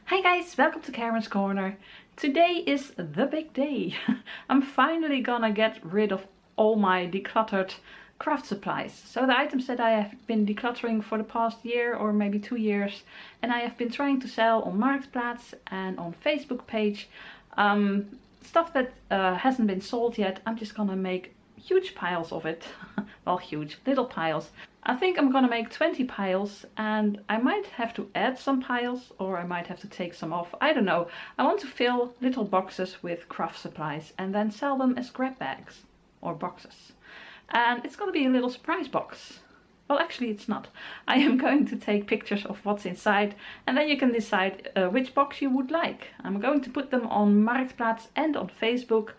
Hi guys, welcome to Karen's Corner. Today is the big day. I'm finally gonna get rid of all my decluttered craft supplies. So the items that I have been decluttering for the past year or maybe 2 years, and I have been trying to sell on Marktplaats and on Facebook page. Stuff that hasn't been sold yet, I'm just gonna make huge piles of it. Well, huge, little piles. I think I'm gonna make 20 piles, and I might have to add some piles or I might have to take some off. I don't know. I want to fill little boxes with craft supplies and then sell them as grab bags or boxes. And it's gonna be a little surprise box. Well, actually it's not. I am going to take pictures of what's inside and then you can decide which box you would like. I'm going to put them on Marktplaats and on Facebook,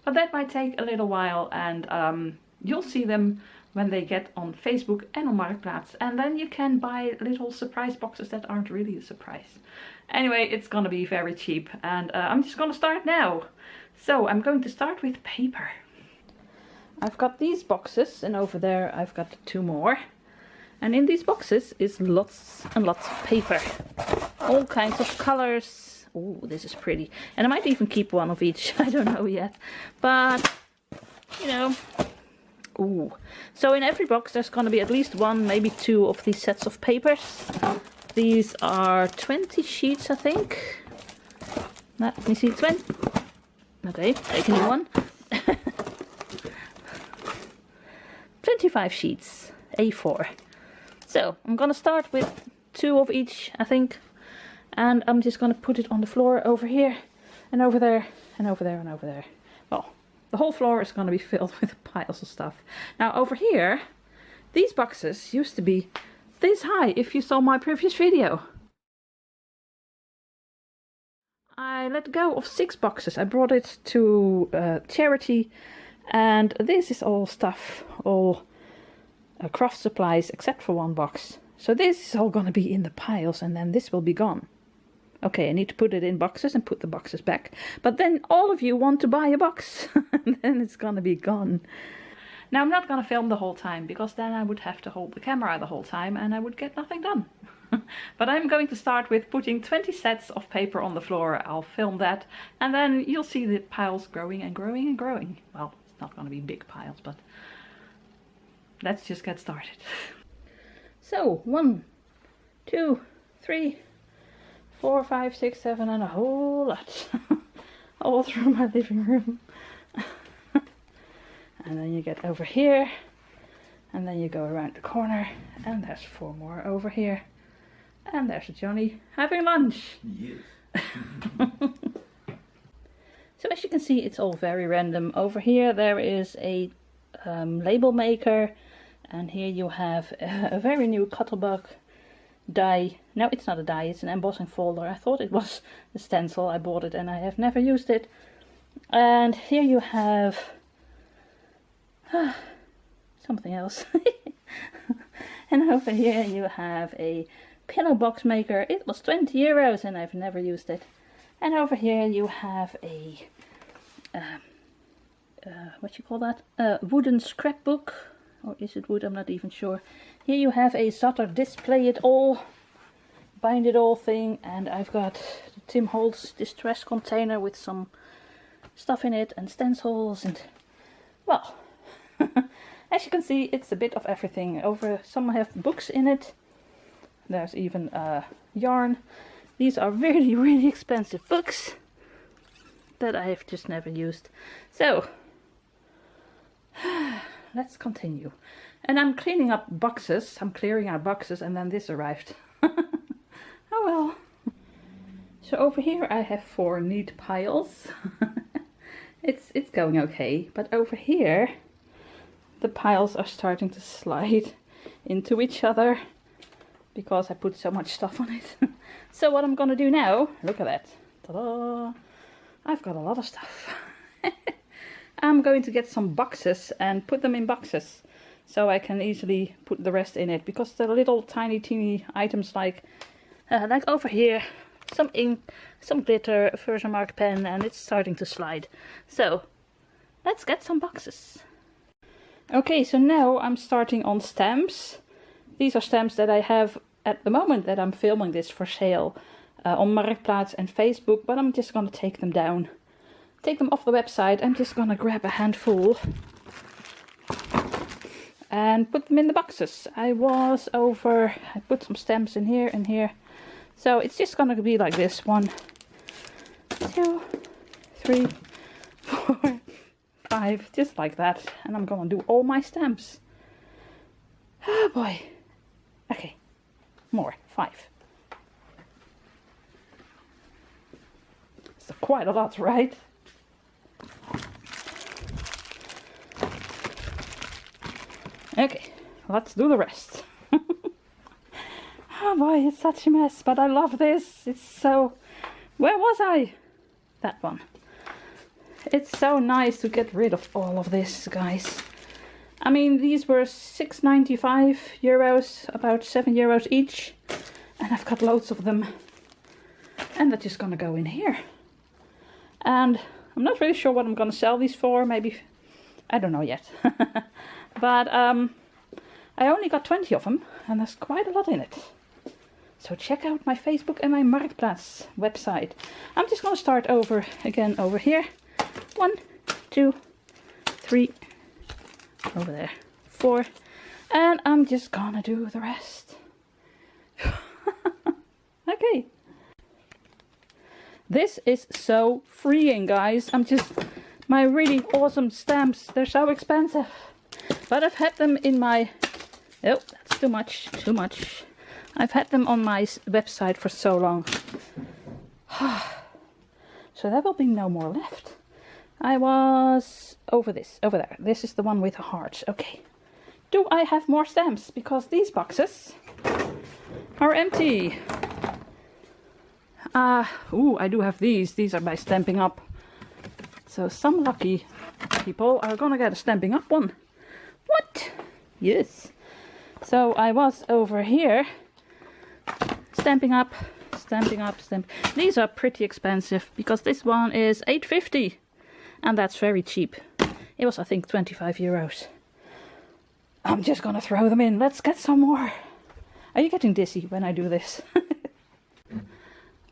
but that might take a little while, and you'll see them when they get on Facebook and on Marktplaats, and then you can buy little surprise boxes that aren't really a surprise. Anyway, it's gonna be very cheap, and I'm just gonna start now. So I'm going to start with paper. I've got these boxes, and over there I've got 2 more. And in these boxes is lots and lots of paper. All kinds of colors. Oh, this is pretty. And I might even keep one of each. I don't know yet. But, you know. Ooh. So in every box there's going to be at least 1, maybe 2 of these sets of papers. These are 20 sheets, I think. Let me see, 20. Okay, take a new one. 25 sheets, A4. So I'm gonna start with 2 of each, I think, and I'm just gonna put it on the floor over here, and over there, and over there, and over there. Well, the whole floor is gonna be filled with piles of stuff. Now over here, these boxes used to be this high, if you saw my previous video. I let go of 6 boxes. I brought it to charity, and this is all stuff, all craft supplies except for 1 box. So this is all gonna be in the piles, and then this will be gone. Okay, I need to put it in boxes and put the boxes back. But then all of you want to buy a box, and then it's gonna be gone. Now I'm not gonna film the whole time, because then I would have to hold the camera the whole time and I would get nothing done. But I'm going to start with putting 20 sets of paper on the floor. I'll film that, and then you'll see the piles growing and growing and growing. Well, it's not gonna be big piles, but let's just get started. So 1, 2, 3, 4, 5, 6, 7, and a whole lot. All through my living room. And then you get over here, and then you go around the corner, and there's 4 more over here. And there's Johnny having lunch. Yes. So as you can see, it's all very random. Over here there is a label maker, and here you have a very new Cuttlebug die. No, it's not a die, it's an embossing folder. I thought it was a stencil. I bought it and I have never used it. And here you have something else. And over here you have a pillow box maker. It was 20 euros and I've never used it. And over here you have a what you call that? Wooden scrapbook. Or is it wood? I'm not even sure. Here you have a Zotter display it all, bind it all thing, and I've got the Tim Holtz distress container with some stuff in it and stencils, and well, as you can see, it's a bit of everything. Some have books in it. There's even yarn. These are really, really expensive books that I have just never used. So let's continue. And I'm cleaning up boxes. I'm clearing out boxes, and then this arrived. Oh well. So over here I have 4 neat piles. It's going okay. But over here the piles are starting to slide into each other because I put so much stuff on it. So what I'm gonna do now, look at that. Ta-da! I've got a lot of stuff. I'm going to get some boxes and put them in boxes so I can easily put the rest in it, because the little tiny teeny items like over here, some ink, some glitter, a Versamark pen, and it's starting to slide. So let's get some boxes. Okay, so now I'm starting on stamps. These are stamps that I have at the moment that I'm filming this for sale. on Marktplaats and Facebook, but I'm just gonna take them down. Take them off the website. I'm just gonna grab a handful and put them in the boxes. I put some stamps in here and here. So it's just gonna be like this. 1, 2, 3, 4, 5, just like that. And I'm gonna do all my stamps. Oh boy. Okay, more, 5. It's quite a lot, right? Okay, let's do the rest. Oh boy, it's such a mess, but I love this. It's so... Where was I? That one. It's so nice to get rid of all of this, guys. I mean, these were 6.95 euros, about 7 euros each. And I've got loads of them. And they're just gonna go in here. And I'm not really sure what I'm gonna sell these for. Maybe, I don't know yet. But I only got 20 of them, and there's quite a lot in it. So check out my Facebook and my Marktplaats website. I'm just gonna start over again over here. 1, 2, 3, over there, 4, and I'm just gonna do the rest. Okay. This is so freeing, guys. My really awesome stamps, they're so expensive. But I've had them in my... Oh, that's too much, too much. I've had them on my website for so long. So there will be no more left. I was over there. This is the one with the hearts. Okay. Do I have more stamps? Because these boxes are empty. Ooh, I do have these. These are by Stamping Up. So some lucky people are gonna get a Stamping Up one. What? Yes. So I was over here. Stamping Up. These are pretty expensive because this one is 8.50. And that's very cheap. It was, I think, 25 euros. I'm just gonna throw them in. Let's get some more. Are you getting dizzy when I do this?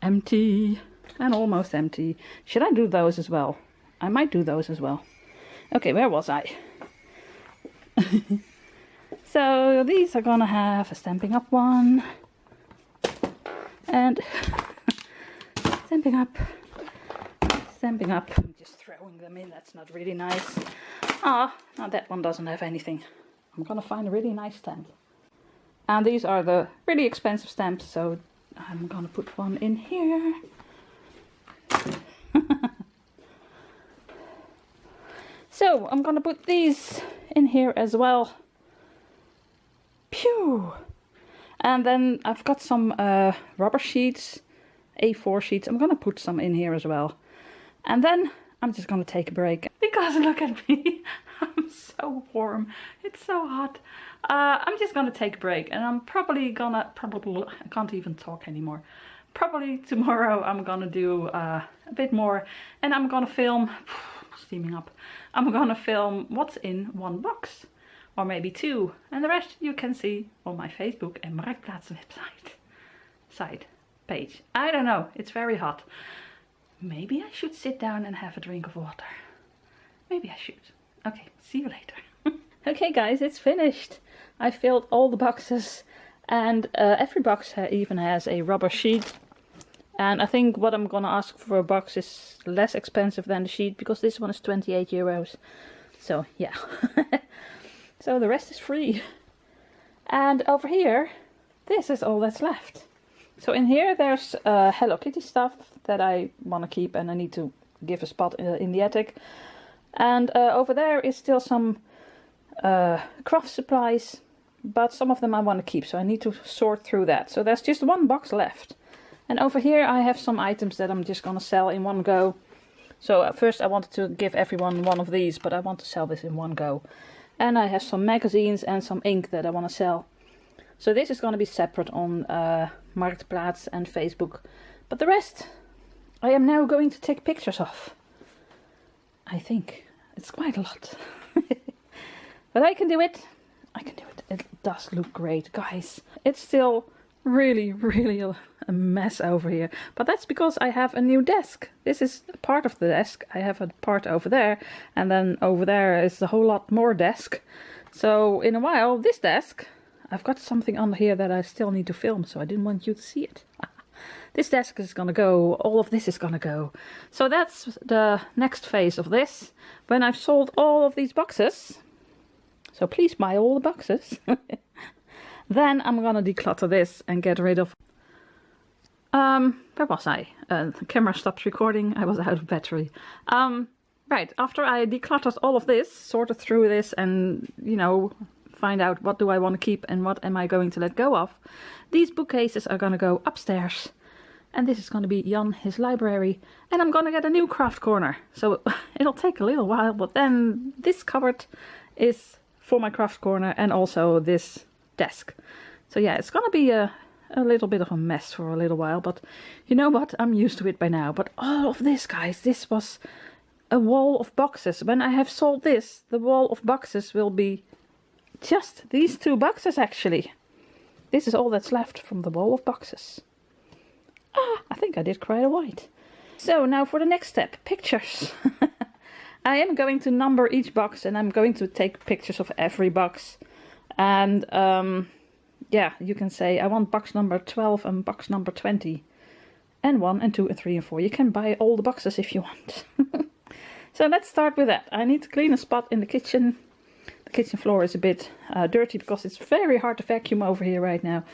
Empty. And almost empty. Should I do those as well? I might do those as well. Okay, where was I? So these are gonna have a Stamping Up one. And Stamping Up. I'm just throwing them in. That's not really nice. Ah, now that one doesn't have anything. I'm gonna find a really nice stamp. And these are the really expensive stamps, so I'm gonna put one in here. So I'm gonna put these in here as well. Pew! And then I've got some rubber sheets, A4 sheets. I'm gonna put some in here as well. And then I'm just gonna take a break. Because look at me, I'm so warm. It's so hot. I'm just gonna take a break, and I'm probably gonna, I can't even talk anymore. Probably tomorrow I'm gonna do a bit more, and I'm gonna film, steaming up. I'm gonna film what's in one box, or maybe 2, and the rest you can see on my Facebook and Marktplaats website page. I don't know, it's very hot. Maybe I should sit down and have a drink of water. Maybe I should. Okay, see you later. Okay guys, it's finished. I filled all the boxes, and every box even has a rubber sheet. And I think what I'm gonna ask for a box is less expensive than the sheet, because this one is 28 euros. So yeah. So the rest is free. And over here, this is all that's left. So in here there's Hello Kitty stuff that I want to keep, and I need to give a spot in the attic. And over there is still some craft supplies, but some of them I want to keep, so I need to sort through that. So there's just one box left. And over here I have some items that I'm just gonna sell in one go. So at first I wanted to give everyone one of these, but I want to sell this in one go. And I have some magazines and some ink that I want to sell. So this is going to be separate on Marktplaats and Facebook. But the rest I am now going to take pictures of. I think it's quite a lot. But I can do it. I can do it. It does look great, guys. It's still really a mess over here. But that's because I have a new desk. This is a part of the desk. I have a part over there, and then over there is a whole lot more desk. So in a while, this desk, I've got something under here that I still need to film, so I didn't want you to see it. This desk is gonna go, all of this is gonna go. So that's the next phase of this. When I've sold all of these boxes, so please buy all the boxes, then I'm gonna declutter this and get rid of... where was I? The camera stopped recording, I was out of battery. Right, after I decluttered all of this, sorted through this and, you know, find out what do I want to keep and what am I going to let go of, these bookcases are gonna go upstairs. And this is going to be Jan, his library. And I'm going to get a new craft corner. So it'll take a little while, but then this cupboard is for my craft corner and also this desk. So yeah, it's going to be a little bit of a mess for a little while, but you know what? I'm used to it by now. But all of this, guys, this was a wall of boxes. When I have sold this, the wall of boxes will be just these 2 boxes actually. This is all that's left from the wall of boxes. I think I did quite a white. So now for the next step, pictures. I am going to number each box and I'm going to take pictures of every box. And yeah, you can say I want box number 12 and box number 20. And 1 and 2 and 3 and 4. You can buy all the boxes if you want. So let's start with that. I need to clean a spot in the kitchen. The kitchen floor is a bit dirty because it's very hard to vacuum over here right now.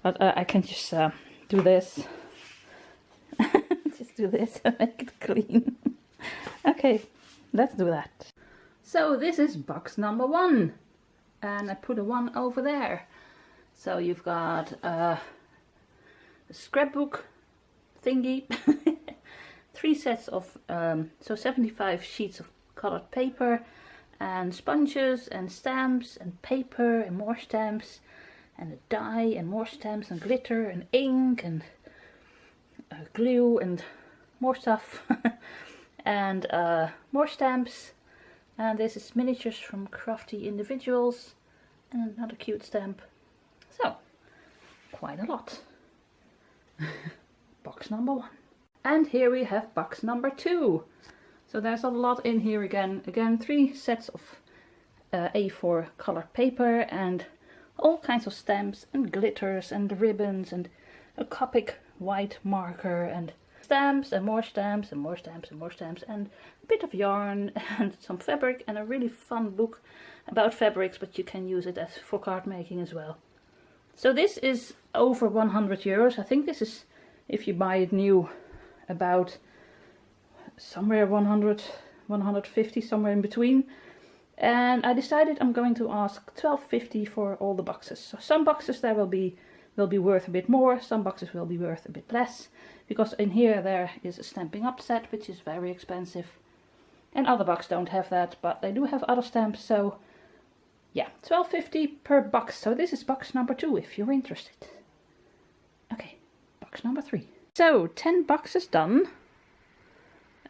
But I can just do this. Just do this and make it clean. Okay, let's do that. So this is box number 1. And I put a 1 over there. So you've got a scrapbook thingy. 3 sets of, so 75 sheets of colored paper. And sponges and stamps and paper and more stamps. And a dye and more stamps and glitter and ink and glue and more stuff. And more stamps. And this is miniatures from crafty individuals. And another cute stamp. So, quite a lot. Box number 1. And here we have box number 2. So there's a lot in here again. Again, 3 sets of A4 colored paper and all kinds of stamps and glitters and ribbons and a Copic white marker and stamps and more stamps and more stamps and more stamps and a bit of yarn and some fabric and a really fun book about fabrics, but you can use it as for card making as well. So this is over 100 euros. I think this is, if you buy it new, about somewhere 100, 150, somewhere in between. And I decided I'm going to ask 12.50 for all the boxes. So some boxes there will be worth a bit more, some boxes will be worth a bit less, because in here there is a Stampin' Up set, which is very expensive. And other boxes don't have that, but they do have other stamps, so yeah, 12.50 per box. So this is box number 2 if you're interested. Okay, box number 3. So 10 boxes done.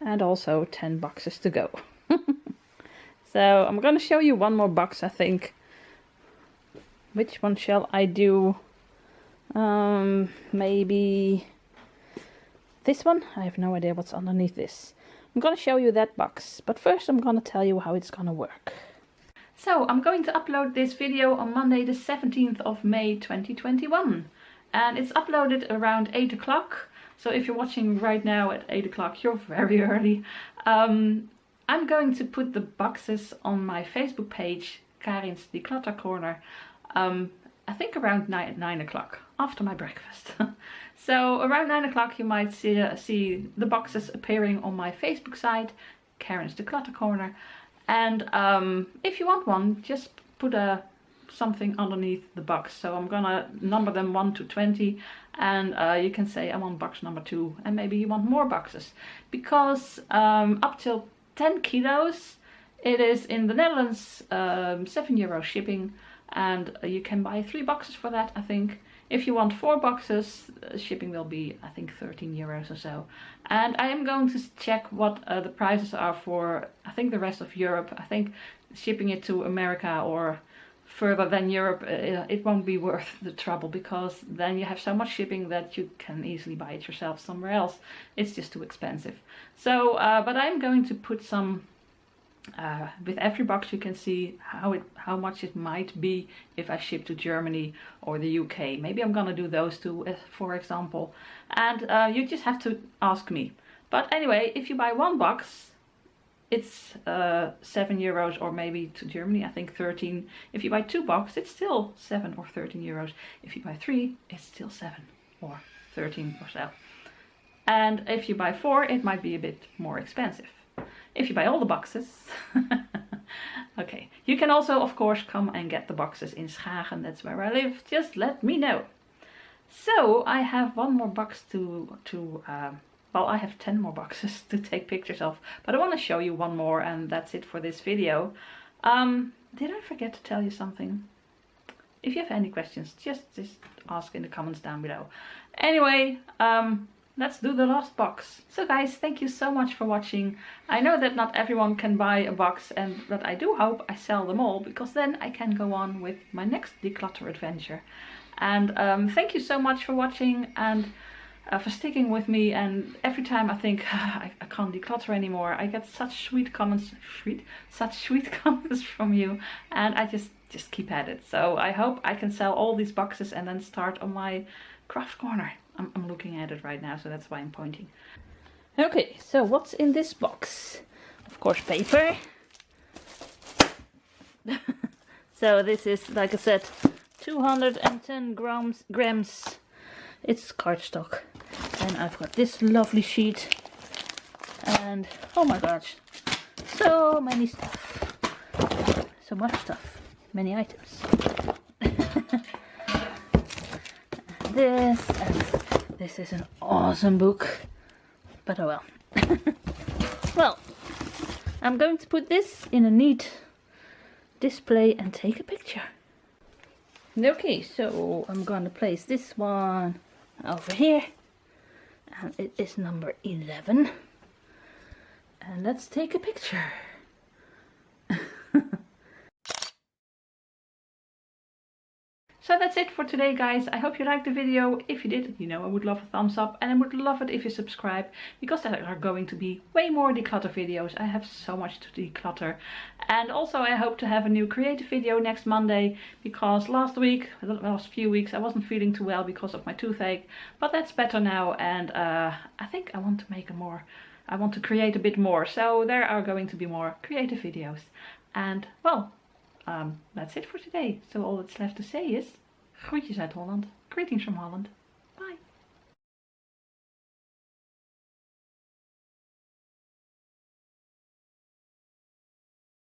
And also 10 boxes to go. So I'm going to show you one more box, I think. Which one shall I do? Maybe this one? I have no idea what's underneath this. I'm going to show you that box. But first I'm going to tell you how it's going to work. So I'm going to upload this video on Monday the 17th of May 2021. And it's uploaded around 8 o'clock. So if you're watching right now at 8 o'clock, you're very early. I'm going to put the boxes on my Facebook page, Karin's Declutter Corner, I think around 9 o'clock, after my breakfast. So around 9 o'clock you might see the boxes appearing on my Facebook site, Karin's Declutter Corner. And if you want one, just put something underneath the box. So I'm gonna number them 1 to 20, and you can say I want box number 2, and maybe you want more boxes, because up till 10 kilos it is in the Netherlands €7 shipping, and you can buy 3 boxes for that, I think. If you want 4 boxes, shipping will be, I think, €13 or so. And I am going to check what the prices are for, I think, the rest of Europe. I think shipping it to America or further than Europe, it won't be worth the trouble, because then you have so much shipping that you can easily buy it yourself somewhere else. It's just too expensive. So, but I'm going to put some, with every box you can see how much it might be if I ship to Germany or the UK. Maybe I'm gonna do those two, for example. And you just have to ask me. But anyway, if you buy one box, it's €7, or maybe to Germany, I think 13. If you buy two boxes, it's still 7 or 13 euros. If you buy three, it's still 7 or 13 or so. And if you buy 4, it might be a bit more expensive. If you buy all the boxes, okay. You can also, of course, come and get the boxes in Schagen. That's where I live. Just let me know. So I have one more box well, I have 10 more boxes to take pictures of, but I want to show you one more, and that's it for this video. Did I forget to tell you something? If you have any questions, just ask in the comments down below. Anyway, let's do the last box. So guys, thank you so much for watching. I know that not everyone can buy a box, but I do hope I sell them all, because then I can go on with my next declutter adventure. And thank you so much for watching, and for sticking with me. And every time I think I can't declutter anymore, I get such sweet comments, such sweet comments from you, and I just keep at it. So I hope I can sell all these boxes and then start on my craft corner. I'm looking at it right now, so that's why I'm pointing. Okay, so what's in this box? Of course, paper. So this is, like I said, 210 grams. It's cardstock. And I've got this lovely sheet. And oh my gosh, so many stuff. So much stuff. Many items. This is an awesome book. But oh well. Well, I'm going to put this in a neat display and take a picture. Okay, so I'm gonna place this one over here, and it is number 11, and let's take a picture. So that's it for today, guys. I hope you liked the video. If you did, you know I would love a thumbs up, and I would love it if you subscribe, because there are going to be way more declutter videos. I have so much to declutter. And also I hope to have a new creative video next Monday, because the last few weeks I wasn't feeling too well because of my toothache, but that's better now, and I think I want to make I want to create a bit more, so there are going to be more creative videos. And well, that's it for today. So all that's left to say is groetjes uit Holland. Greetings from Holland.